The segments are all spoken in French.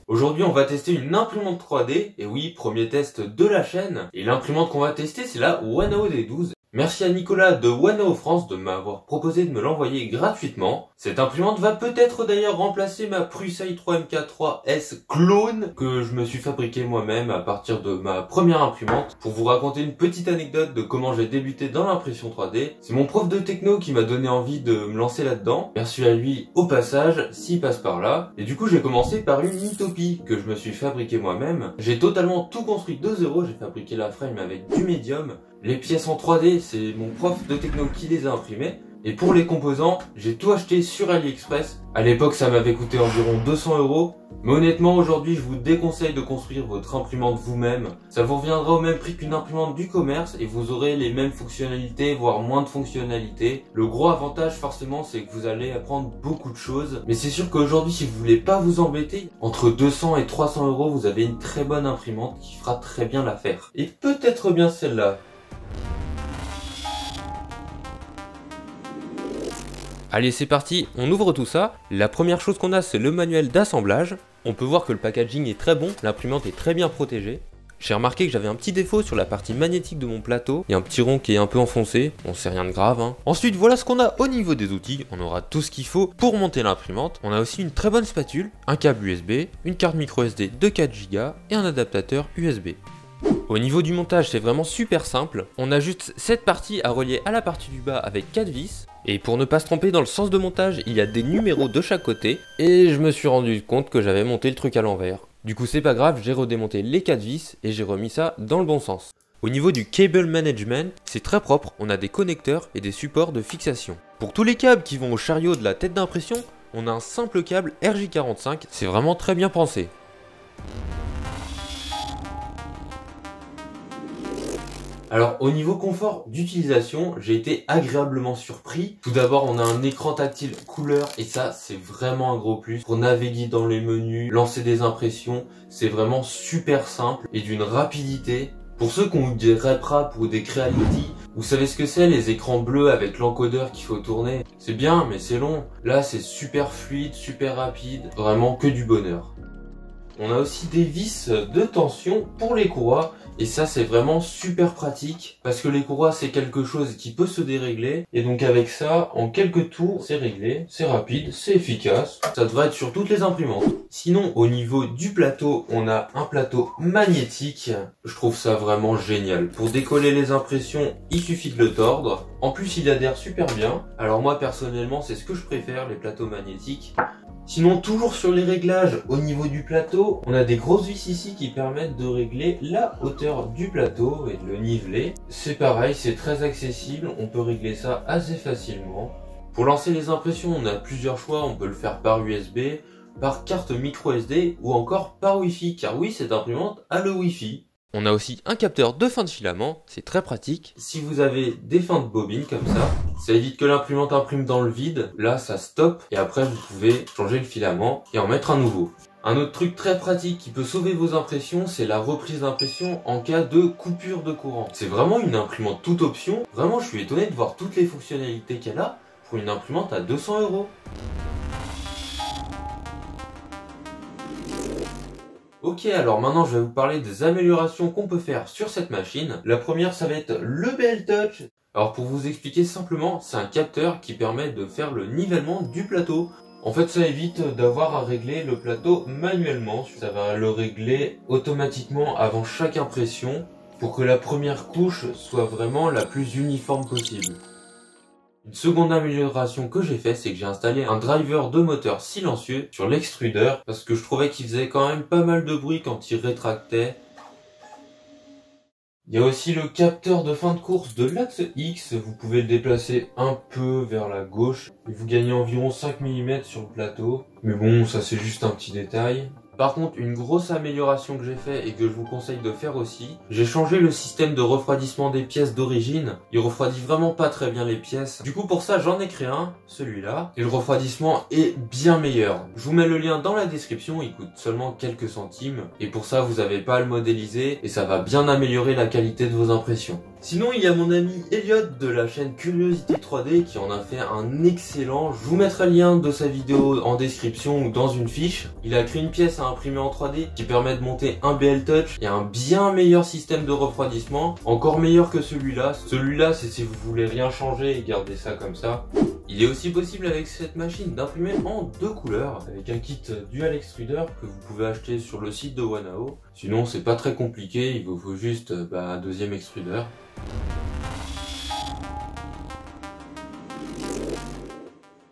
Aujourd'hui, on va tester une imprimante 3D. Et oui, premier test de la chaîne. Et l'imprimante qu'on va tester, c'est la Wanao D12. Merci à Nicolas de Wanao France de m'avoir proposé de me l'envoyer gratuitement. Cette imprimante va peut-être d'ailleurs remplacer ma Prusail 3MK3S clone que je me suis fabriqué moi-même à partir de ma première imprimante. Pour vous raconter une petite anecdote de comment j'ai débuté dans l'impression 3D, c'est mon prof de techno qui m'a donné envie de me lancer là-dedans. Merci à lui au passage, s'il passe par là. Et du coup, j'ai commencé par une Utopie que je me suis fabriqué moi-même. J'ai totalement tout construit de zéro, j'ai fabriqué la frame avec du médium. Les pièces en 3D, c'est mon prof de techno qui les a imprimées. Et pour les composants, j'ai tout acheté sur AliExpress. À l'époque, ça m'avait coûté environ 200 €. Mais honnêtement, aujourd'hui, je vous déconseille de construire votre imprimante vous-même. Ça vous reviendra au même prix qu'une imprimante du commerce et vous aurez les mêmes fonctionnalités, voire moins de fonctionnalités. Le gros avantage, forcément, c'est que vous allez apprendre beaucoup de choses. Mais c'est sûr qu'aujourd'hui, si vous voulez pas vous embêter, entre 200 et 300 €, vous avez une très bonne imprimante qui fera très bien l'affaire. Et peut-être bien celle-là. Allez, c'est parti, on ouvre tout ça. La première chose qu'on a, c'est le manuel d'assemblage. On peut voir que le packaging est très bon, l'imprimante est très bien protégée. J'ai remarqué que j'avais un petit défaut sur la partie magnétique de mon plateau. Il y a un petit rond qui est un peu enfoncé, bon c'est rien de grave hein. Ensuite voilà ce qu'on a au niveau des outils. On aura tout ce qu'il faut pour monter l'imprimante. On a aussi une très bonne spatule, un câble USB, une carte micro SD de 4 Go et un adaptateur USB. Au niveau du montage, c'est vraiment super simple. On a juste cette partie à relier à la partie du bas avec 4 vis. Et pour ne pas se tromper dans le sens de montage, il y a des numéros de chaque côté. Et je me suis rendu compte que j'avais monté le truc à l'envers. Du coup c'est pas grave, j'ai redémonté les 4 vis et j'ai remis ça dans le bon sens. Au niveau du cable management, c'est très propre, on a des connecteurs et des supports de fixation. Pour tous les câbles qui vont au chariot de la tête d'impression, on a un simple câble RJ45, c'est vraiment très bien pensé. Alors au niveau confort d'utilisation, j'ai été agréablement surpris. Tout d'abord, on a un écran tactile couleur et ça c'est vraiment un gros plus. Pour naviguer dans les menus, lancer des impressions, c'est vraiment super simple et d'une rapidité. Pour ceux qui ont des RepRap ou des Creality, vous savez ce que c'est les écrans bleus avec l'encodeur qu'il faut tourner. C'est bien mais c'est long. Là c'est super fluide, super rapide, vraiment que du bonheur. On a aussi des vis de tension pour les courroies et ça c'est vraiment super pratique parce que les courroies c'est quelque chose qui peut se dérégler et donc avec ça en quelques tours c'est réglé, c'est rapide, c'est efficace, ça devrait être sur toutes les imprimantes. Sinon au niveau du plateau on a un plateau magnétique, je trouve ça vraiment génial. Pour décoller les impressions il suffit de le tordre, en plus il adhère super bien, alors moi personnellement c'est ce que je préfère les plateaux magnétiques. Sinon, toujours sur les réglages au niveau du plateau, on a des grosses vis ici qui permettent de régler la hauteur du plateau et de le niveler. C'est pareil, c'est très accessible, on peut régler ça assez facilement. Pour lancer les impressions, on a plusieurs choix, on peut le faire par USB, par carte micro SD ou encore par Wi-Fi, car oui, cette imprimante a le Wi-Fi. On a aussi un capteur de fin de filament, c'est très pratique. Si vous avez des fins de bobine comme ça évite que l'imprimante imprime dans le vide. Là, ça stoppe et après vous pouvez changer le filament et en mettre un nouveau. Un autre truc très pratique qui peut sauver vos impressions, c'est la reprise d'impression en cas de coupure de courant. C'est vraiment une imprimante toute option. Vraiment, je suis étonné de voir toutes les fonctionnalités qu'elle a pour une imprimante à 200 €. Ok, alors maintenant je vais vous parler des améliorations qu'on peut faire sur cette machine. La première, ça va être le BL Touch. Alors pour vous expliquer simplement, c'est un capteur qui permet de faire le nivellement du plateau. En fait, ça évite d'avoir à régler le plateau manuellement. Ça va le régler automatiquement avant chaque impression pour que la première couche soit vraiment la plus uniforme possible. Une seconde amélioration que j'ai fait, c'est que j'ai installé un driver de moteur silencieux sur l'extrudeur parce que je trouvais qu'il faisait quand même pas mal de bruit quand il rétractait. Il y a aussi le capteur de fin de course de l'axe X, vous pouvez le déplacer un peu vers la gauche et vous gagnez environ 5 mm sur le plateau. Mais bon, ça c'est juste un petit détail. Par contre, une grosse amélioration que j'ai fait et que je vous conseille de faire aussi, j'ai changé le système de refroidissement des pièces d'origine. Il refroidit vraiment pas très bien les pièces. Du coup, pour ça, j'en ai créé un, celui-là. Et le refroidissement est bien meilleur. Je vous mets le lien dans la description, il coûte seulement quelques centimes. Et pour ça, vous n'avez pas à le modéliser et ça va bien améliorer la qualité de vos impressions. Sinon, il y a mon ami Elliot de la chaîne Curiosité 3D qui en a fait un excellent. Je vous mettrai le lien de sa vidéo en description ou dans une fiche. Il a créé une pièce à imprimer en 3D qui permet de monter un BL Touch et un bien meilleur système de refroidissement, encore meilleur que celui-là. Celui-là, c'est si vous voulez rien changer et garder ça comme ça. Il est aussi possible avec cette machine d'imprimer en 2 couleurs avec un kit dual extruder que vous pouvez acheter sur le site de Wanao. Sinon, c'est pas très compliqué, il vous faut juste un deuxième extruder.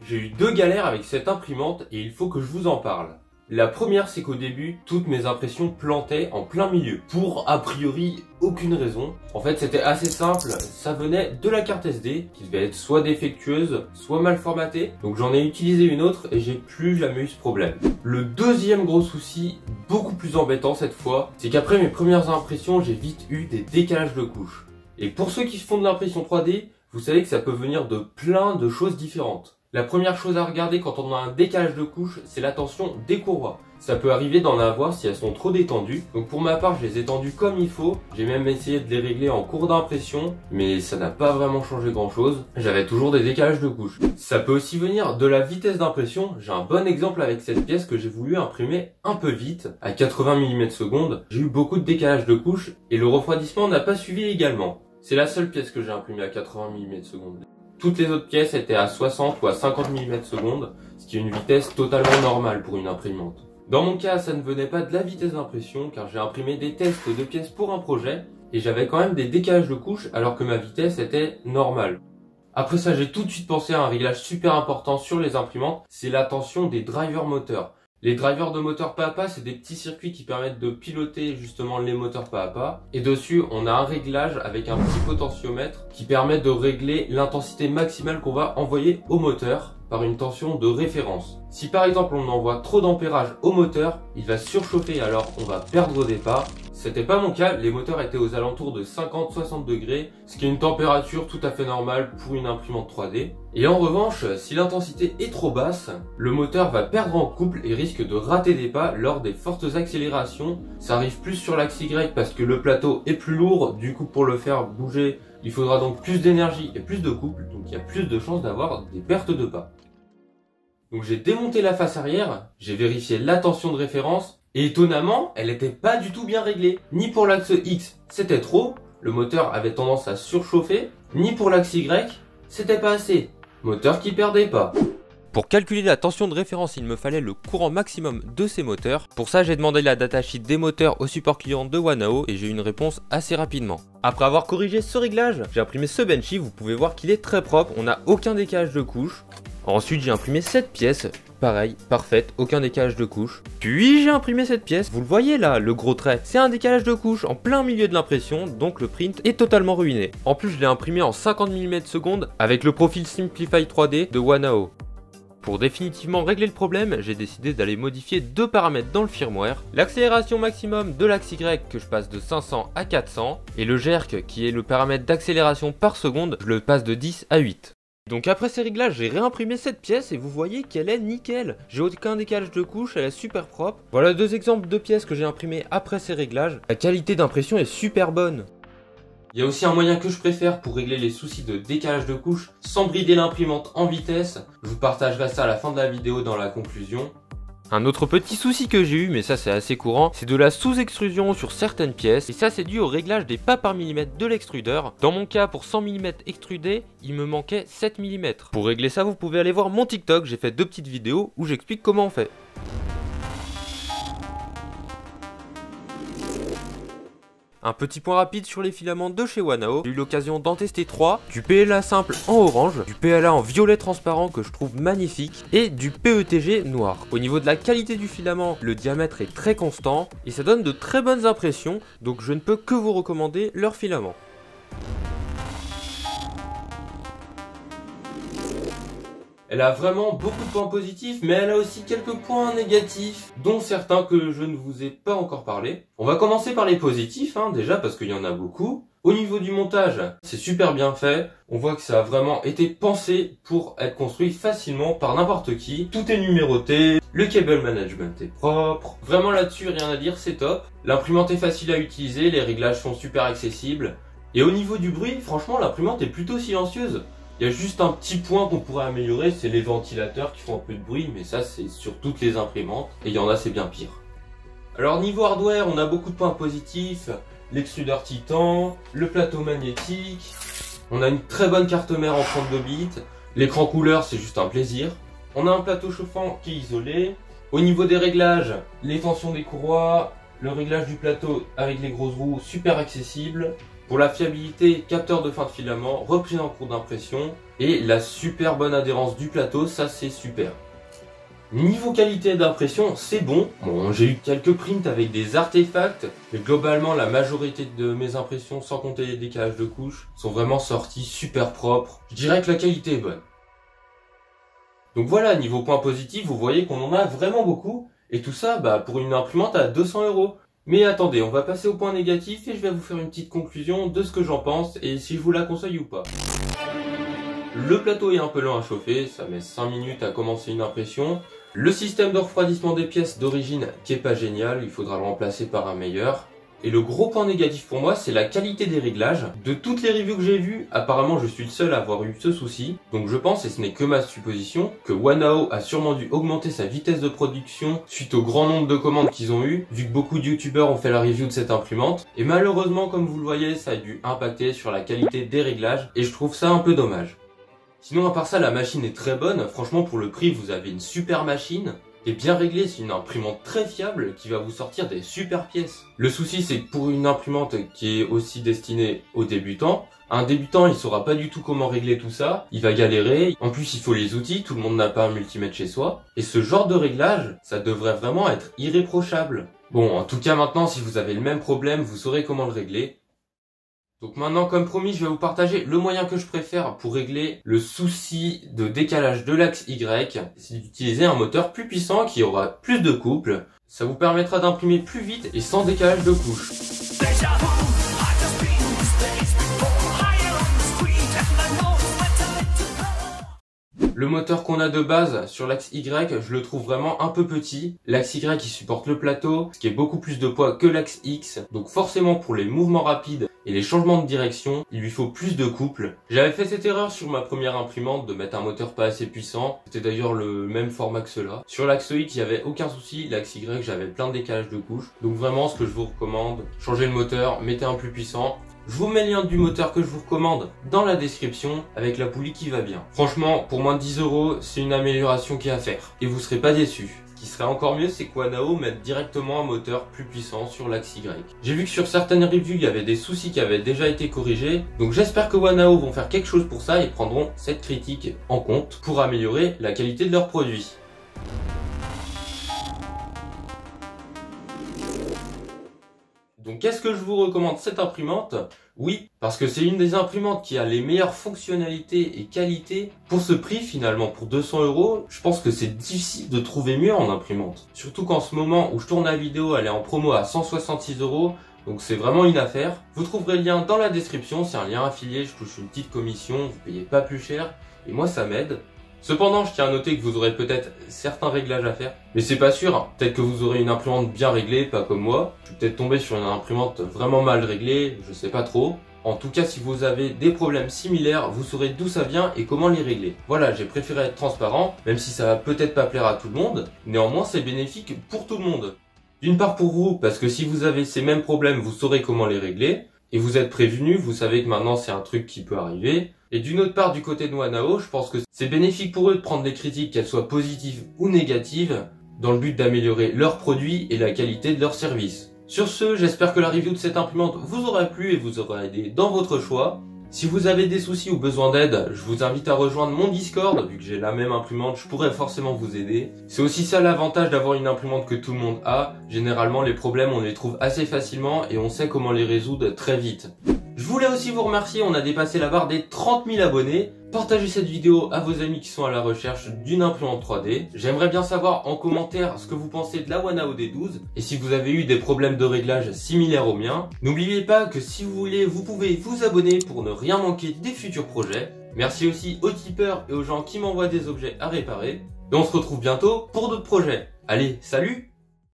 J'ai eu 2 galères avec cette imprimante et il faut que je vous en parle. La première, c'est qu'au début, toutes mes impressions plantaient en plein milieu, pour a priori aucune raison. En fait, c'était assez simple, ça venait de la carte SD, qui devait être soit défectueuse, soit mal formatée. Donc j'en ai utilisé une autre et j'ai plus jamais eu ce problème. Le deuxième gros souci, beaucoup plus embêtant cette fois, c'est qu'après mes premières impressions, j'ai vite eu des décalages de couches. Et pour ceux qui font de l'impression 3D, vous savez que ça peut venir de plein de choses différentes. La première chose à regarder quand on a un décalage de couches, c'est la tension des courroies. Ça peut arriver d'en avoir si elles sont trop détendues. Donc pour ma part, je les ai tendues comme il faut. J'ai même essayé de les régler en cours d'impression, mais ça n'a pas vraiment changé grand chose. J'avais toujours des décalages de couches. Ça peut aussi venir de la vitesse d'impression. J'ai un bon exemple avec cette pièce que j'ai voulu imprimer un peu vite, à 80 mm/s. J'ai eu beaucoup de décalages de couches et le refroidissement n'a pas suivi également. C'est la seule pièce que j'ai imprimée à 80 mm/s. Toutes les autres pièces étaient à 60 ou à 50 mm/s, ce qui est une vitesse totalement normale pour une imprimante. Dans mon cas, ça ne venait pas de la vitesse d'impression, car j'ai imprimé des tests de pièces pour un projet, et j'avais quand même des décalages de couches alors que ma vitesse était normale. Après ça, j'ai tout de suite pensé à un réglage super important sur les imprimantes, c'est la tension des drivers moteurs. Les drivers de moteur pas à pas, c'est des petits circuits qui permettent de piloter justement les moteurs pas à pas. Et dessus, on a un réglage avec un petit potentiomètre qui permet de régler l'intensité maximale qu'on va envoyer au moteur par une tension de référence. Si par exemple on envoie trop d'ampérage au moteur, il va surchauffer alors on va perdre des pas. C'était pas mon cas, les moteurs étaient aux alentours de 50-60 degrés, ce qui est une température tout à fait normale pour une imprimante 3D. Et en revanche, si l'intensité est trop basse, le moteur va perdre en couple et risque de rater des pas lors des fortes accélérations. Ça arrive plus sur l'axe Y parce que le plateau est plus lourd, du coup pour le faire bouger, il faudra donc plus d'énergie et plus de couple, donc il y a plus de chances d'avoir des pertes de pas. Donc j'ai démonté la face arrière, j'ai vérifié la tension de référence, et étonnamment, elle était pas du tout bien réglée. Ni pour l'axe X, c'était trop, le moteur avait tendance à surchauffer, ni pour l'axe Y, c'était pas assez, moteur qui perdait pas. Pour calculer la tension de référence, il me fallait le courant maximum de ces moteurs. Pour ça, j'ai demandé la datasheet des moteurs au support client de Wanao et j'ai eu une réponse assez rapidement. Après avoir corrigé ce réglage, j'ai imprimé ce benchy, vous pouvez voir qu'il est très propre, on n'a aucun décalage de couche. Ensuite, j'ai imprimé cette pièce, pareil, parfaite, aucun décalage de couche. Puis j'ai imprimé cette pièce, vous le voyez là, le gros trait, c'est un décalage de couche en plein milieu de l'impression, donc le print est totalement ruiné. En plus, je l'ai imprimé en 50 mm/s avec le profil Simplify 3D de Wanao. Pour définitivement régler le problème, j'ai décidé d'aller modifier 2 paramètres dans le firmware. L'accélération maximum de l'axe Y que je passe de 500 à 400 et le jerk qui est le paramètre d'accélération par seconde, je le passe de 10 à 8. Donc après ces réglages, j'ai réimprimé cette pièce et vous voyez qu'elle est nickel. J'ai aucun décalage de couche, elle est super propre. Voilà 2 exemples de pièces que j'ai imprimées après ces réglages. La qualité d'impression est super bonne. Il y a aussi un moyen que je préfère pour régler les soucis de décalage de couches sans brider l'imprimante en vitesse. Je vous partagerai ça à la fin de la vidéo dans la conclusion. Un autre petit souci que j'ai eu, mais ça c'est assez courant, c'est de la sous-extrusion sur certaines pièces. Et ça c'est dû au réglage des pas par millimètre de l'extrudeur. Dans mon cas, pour 100 mm extrudé, il me manquait 7 mm. Pour régler ça, vous pouvez aller voir mon TikTok, j'ai fait 2 petites vidéos où j'explique comment on fait. Un petit point rapide sur les filaments de chez Wanao. J'ai eu l'occasion d'en tester 3. Du PLA simple en orange, du PLA en violet transparent que je trouve magnifique et du PETG noir. Au niveau de la qualité du filament, le diamètre est très constant et ça donne de très bonnes impressions, donc je ne peux que vous recommander leur filament. Elle a vraiment beaucoup de points positifs, mais elle a aussi quelques points négatifs, dont certains que je ne vous ai pas encore parlé. On va commencer par les positifs, déjà, parce qu'il y en a beaucoup. Au niveau du montage, c'est super bien fait. On voit que ça a vraiment été pensé pour être construit facilement par n'importe qui. Tout est numéroté, le cable management est propre. Vraiment là-dessus, rien à dire, c'est top. L'imprimante est facile à utiliser, les réglages sont super accessibles. Et au niveau du bruit, franchement l'imprimante est plutôt silencieuse. Il y a juste un petit point qu'on pourrait améliorer, c'est les ventilateurs qui font un peu de bruit, mais ça c'est sur toutes les imprimantes, et il y en a c'est bien pire. Alors niveau hardware, on a beaucoup de points positifs, l'extrudeur titan, le plateau magnétique, on a une très bonne carte mère en 32 bits, l'écran couleur c'est juste un plaisir, on a un plateau chauffant qui est isolé, au niveau des réglages, les tensions des courroies, le réglage du plateau avec les grosses roues super accessible. Pour la fiabilité, capteur de fin de filament, reprise en cours d'impression et la super bonne adhérence du plateau, ça c'est super. Niveau qualité d'impression, c'est bon. Bon, j'ai eu quelques prints avec des artefacts, mais globalement la majorité de mes impressions, sans compter les décalages de couches, sont vraiment sorties super propres. Je dirais que la qualité est bonne. Donc voilà, niveau point positif, vous voyez qu'on en a vraiment beaucoup, et tout ça pour une imprimante à 200 €. Mais attendez, on va passer au point négatif et je vais vous faire une petite conclusion de ce que j'en pense et si je vous la conseille ou pas. Le plateau est un peu lent à chauffer, ça met 5 minutes à commencer une impression. Le système de refroidissement des pièces d'origine qui est pas génial, il faudra le remplacer par un meilleur. Et le gros point négatif pour moi, c'est la qualité des réglages. De toutes les reviews que j'ai vues, apparemment je suis le seul à avoir eu ce souci. Donc je pense, et ce n'est que ma supposition, que Wanao a sûrement dû augmenter sa vitesse de production suite au grand nombre de commandes qu'ils ont eu, vu que beaucoup de youtubeurs ont fait la review de cette imprimante. Et malheureusement, comme vous le voyez, ça a dû impacter sur la qualité des réglages, et je trouve ça un peu dommage. Sinon, à part ça, la machine est très bonne. Franchement, pour le prix, vous avez une super machine. Et bien réglé, c'est une imprimante très fiable qui va vous sortir des super pièces. Le souci c'est que pour une imprimante qui est aussi destinée aux débutants, un débutant il saura pas du tout comment régler tout ça, il va galérer, en plus il faut les outils, tout le monde n'a pas un multimètre chez soi, et ce genre de réglage, ça devrait vraiment être irréprochable. Bon, en tout cas maintenant si vous avez le même problème, vous saurez comment le régler. Donc maintenant, comme promis, je vais vous partager le moyen que je préfère pour régler le souci de décalage de l'axe Y. C'est d'utiliser un moteur plus puissant qui aura plus de couple. Ça vous permettra d'imprimer plus vite et sans décalage de couche. Le moteur qu'on a de base sur l'axe Y, je le trouve vraiment un peu petit. L'axe Y il supporte le plateau, ce qui est beaucoup plus de poids que l'axe X. Donc forcément pour les mouvements rapides et les changements de direction, il lui faut plus de couple. J'avais fait cette erreur sur ma première imprimante de mettre un moteur pas assez puissant. C'était d'ailleurs le même format que cela. Sur l'axe X, il n'y avait aucun souci. L'axe Y, j'avais plein de décalages de couches. Donc vraiment, ce que je vous recommande, changez le moteur, mettez un plus puissant. Je vous mets le lien du moteur que je vous recommande dans la description avec la poulie qui va bien. Franchement, pour moins de 10 €, c'est une amélioration qui est à faire. Et vous serez pas déçus. Ce qui serait encore mieux, c'est que Wanao mette directement un moteur plus puissant sur l'axe Y. J'ai vu que sur certaines reviews, il y avait des soucis qui avaient déjà été corrigés. Donc j'espère que Wanao vont faire quelque chose pour ça et prendront cette critique en compte pour améliorer la qualité de leurs produits. Donc qu'est-ce que je vous recommande cette imprimante? Oui, parce que c'est une des imprimantes qui a les meilleures fonctionnalités et qualités. Pour ce prix finalement, pour 200 €, je pense que c'est difficile de trouver mieux en imprimante. Surtout qu'en ce moment où je tourne la vidéo, elle est en promo à 166 €. Donc c'est vraiment une affaire. Vous trouverez le lien dans la description, c'est un lien affilié, je touche une petite commission, vous payez pas plus cher. Et moi ça m'aide. Cependant, je tiens à noter que vous aurez peut-être certains réglages à faire, mais c'est pas sûr, hein. Peut-être que vous aurez une imprimante bien réglée, pas comme moi. Je suis peut-être tombé sur une imprimante vraiment mal réglée, je sais pas trop. En tout cas, si vous avez des problèmes similaires, vous saurez d'où ça vient et comment les régler. Voilà, j'ai préféré être transparent, même si ça va peut-être pas plaire à tout le monde. Néanmoins, c'est bénéfique pour tout le monde. D'une part pour vous, parce que si vous avez ces mêmes problèmes, vous saurez comment les régler. Et vous êtes prévenu, vous savez que maintenant c'est un truc qui peut arriver. Et d'une autre part, du côté de Wanao, je pense que c'est bénéfique pour eux de prendre des critiques, qu'elles soient positives ou négatives, dans le but d'améliorer leurs produits et la qualité de leurs services. Sur ce, j'espère que la review de cette imprimante vous aura plu et vous aura aidé dans votre choix. Si vous avez des soucis ou besoin d'aide, je vous invite à rejoindre mon Discord, vu que j'ai la même imprimante, je pourrais forcément vous aider. C'est aussi ça l'avantage d'avoir une imprimante que tout le monde a. Généralement, les problèmes, on les trouve assez facilement et on sait comment les résoudre très vite. Je voulais aussi vous remercier, on a dépassé la barre des 30 000 abonnés. Partagez cette vidéo à vos amis qui sont à la recherche d'une imprimante 3D. J'aimerais bien savoir en commentaire ce que vous pensez de la Wanao D12 et si vous avez eu des problèmes de réglage similaires aux miens. N'oubliez pas que si vous voulez, vous pouvez vous abonner pour ne rien manquer des futurs projets. Merci aussi aux tipeurs et aux gens qui m'envoient des objets à réparer. Et on se retrouve bientôt pour d'autres projets. Allez, salut!